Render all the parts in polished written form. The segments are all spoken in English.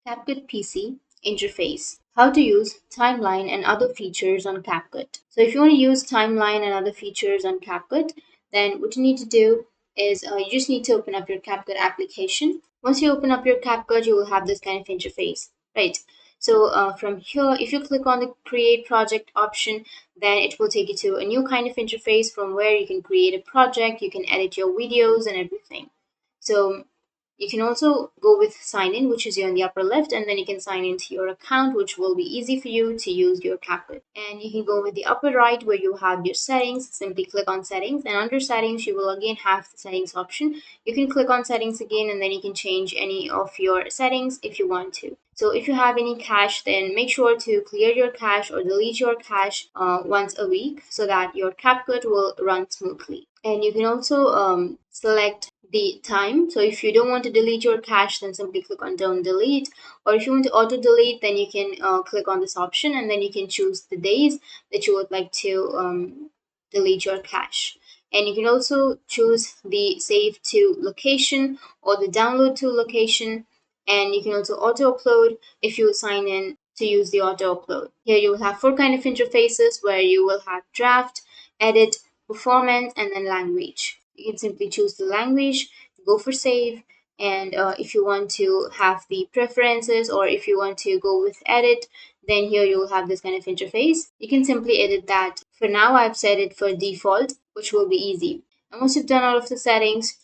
CapCut PC interface. How to use timeline and other features on CapCut. So if you want to use timeline and other features on CapCut, then what you need to do is you just need to open up your CapCut application. Once you open up your CapCut, you will have this kind of interface, right? So from here, if you click on the create project option, then it will take you to a new kind of interface from where you can create a project, you can edit your videos and everything. So you can also go with sign in, which is here in the upper left, and then you can sign into your account, which will be easy for you to use your CapCut. And you can go with the upper right where you have your settings. Simply click on settings, and under settings, you will again have the settings option. You can click on settings again, and then you can change any of your settings if you want to. So if you have any cache, then make sure to clear your cache or delete your cache once a week so that your CapCut will run smoothly. And you can also select the time. So if you don't want to delete your cache, then simply click on don't delete. Or if you want to auto delete, then you can click on this option, and then you can choose the days that you would like to delete your cache. And you can also choose the save to location or the download to location. And you can also auto upload if you sign in to use the auto upload. Here you will have four kind of interfaces where you will have draft, edit, performance, and then language. You can simply choose the language, go for save, and if you want to have the preferences or if you want to go with edit, then here you will have this kind of interface. You can simply edit that. For now, I've set it for default, which will be easy. And once you've done all of the settings,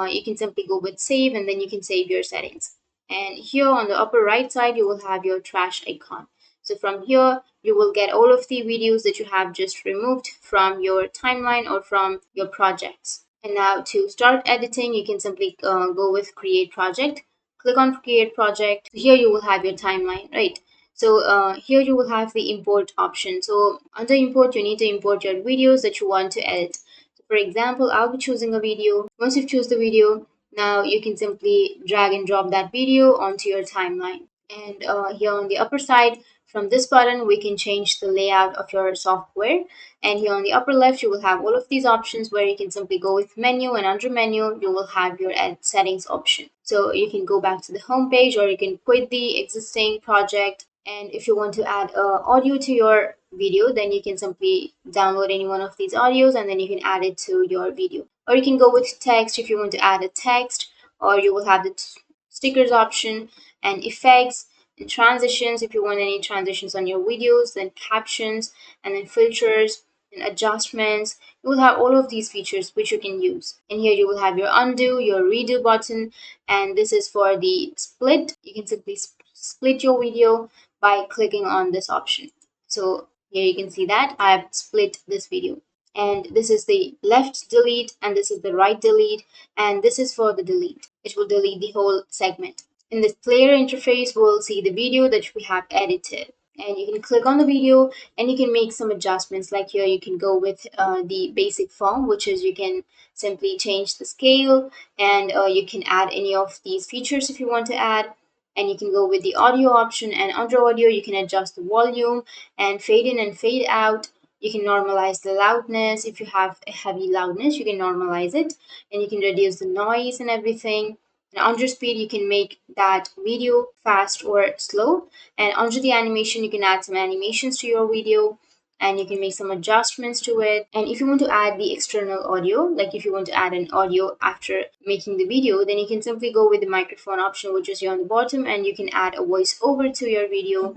you can simply go with save, and then you can save your settings. And here on the upper right side, you will have your trash icon. So from here, you will get all of the videos that you have just removed from your timeline or from your projects. And now to start editing, you can simply go with create project. Click on create project. Here you will have your timeline, right? So here you will have the import option. So under import, you need to import your videos that you want to edit. So for example, I'll be choosing a video. Once you've chosen the video, now you can simply drag and drop that video onto your timeline. And here on the upper side, from this button, we can change the layout of your software. And here on the upper left, you will have all of these options where you can simply go with menu, and under menu, you will have your edit settings option. So you can go back to the home page or you can quit the existing project. And if you want to add audio to your video, then you can simply download any one of these audios and then you can add it to your video. Or you can go with text if you want to add a text, or you will have the stickers option and effects and transitions if you want any transitions on your videos, then captions and then filters and adjustments. You will have all of these features which you can use. And here you will have your undo, your redo button, and this is for the split. You can simply split your video by clicking on this option. So here you can see that I have split this video. And this is the left delete, and this is the right delete, and this is for the delete. It will delete the whole segment. In this player interface, we'll see the video that we have edited. And you can click on the video and you can make some adjustments. Like here, you can go with the basic form, which is you can simply change the scale, and you can add any of these features if you want to add. And you can go with the audio option, and under audio, you can adjust the volume and fade in and fade out. You can normalize the loudness. If you have a heavy loudness, you can normalize it, and you can reduce the noise and everything. And under speed, you can make that video fast or slow. And under the animation, you can add some animations to your video, and you can make some adjustments to it. And if you want to add the external audio, like if you want to add an audio after making the video, then you can simply go with the microphone option, which is here on the bottom, and you can add a voice over to your video.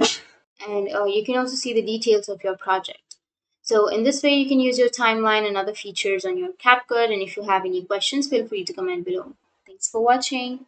And you can also see the details of your project. So in this way, you can use your timeline and other features on your CapCut. And if you have any questions, feel free to comment below. Thanks for watching.